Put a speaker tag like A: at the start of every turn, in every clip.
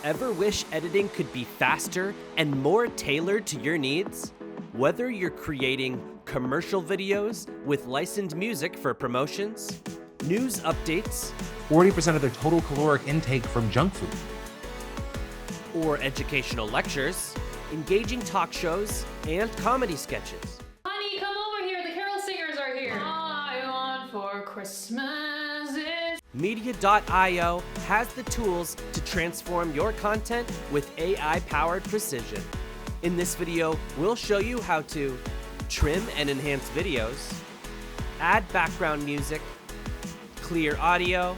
A: Ever wish editing could be faster and more tailored to your needs? Whether you're creating commercial videos with licensed music for promotions, news updates,
B: 40% of their total caloric intake from junk food,
A: or educational lectures, engaging talk shows, and comedy sketches.
C: Honey, come over here. The carol singers are here. All I want for Christmas is...
A: Media.io has the tools to transform your content with AI-powered precision. In this video, we'll show you how to trim and enhance videos, add background music, clear audio,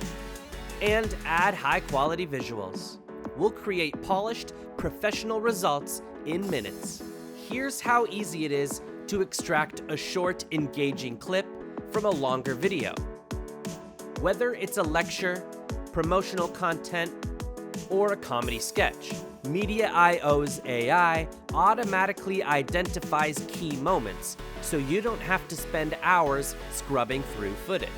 A: and add high-quality visuals. We'll create polished, professional results in minutes. Here's how easy it is to extract a short, engaging clip from a longer video. Whether it's a lecture, promotional content, or a comedy sketch, Media.io's AI automatically identifies key moments, so you don't have to spend hours scrubbing through footage.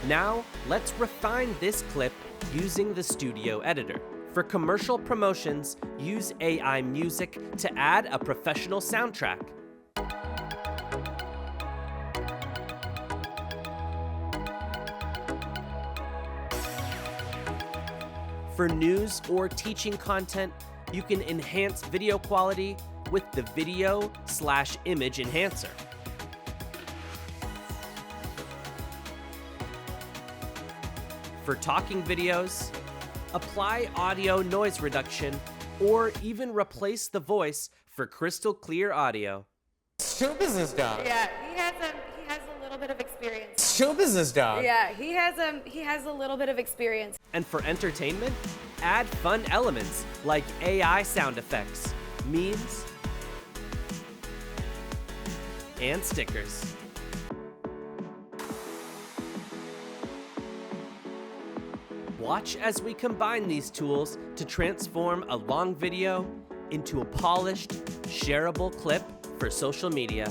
A: Now, let's refine this clip using the studio editor. For commercial promotions, use aimusic to add a professional soundtrack. For news or teaching content, you can enhance video quality with the video/image enhancer. For talking videos, apply audio noise reduction or even replace the voice for crystal clear audio.
D: Show business dog.
E: Yeah, he has a little bit of experience.
D: Show business dog.
E: Yeah, he has a little bit of experience.
A: And for entertainment, add fun elements like AI sound effects, memes, and stickers. Watch as we combine these tools to transform a long video into a polished, shareable clip for social media.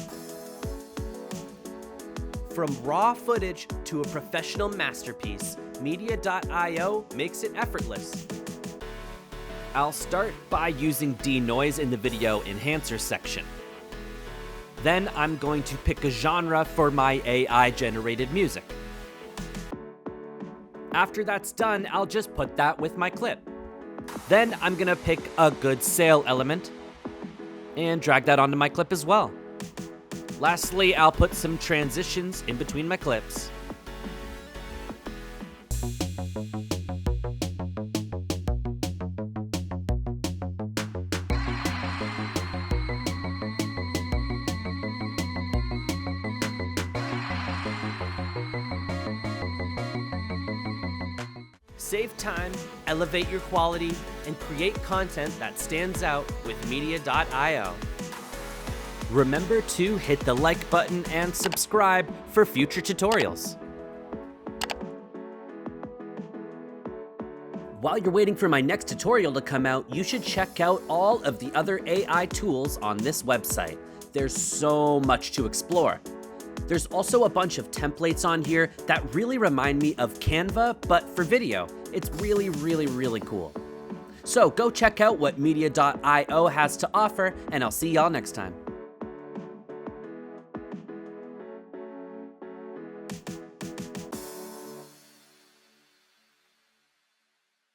A: From raw footage to a professional masterpiece, Media.io makes it effortless. I'll start by using denoise in the video enhancer section. Then I'm going to pick a genre for my AI-generated music. After that's done, I'll just put that with my clip. Then I'm gonna pick a good sail element and drag that onto my clip as well. Lastly, I'll put some transitions in between my clips. Save time, elevate your quality, and create content that stands out with Media.io. Remember to hit the like button and subscribe for future tutorials. While you're waiting for my next tutorial to come out, you should check out all of the other AI tools on this website. There's so much to explore. There's also a bunch of templates on here that really remind me of Canva, but for video. It's really, really, really cool. So go check out what Media.io has to offer, and I'll see y'all next time.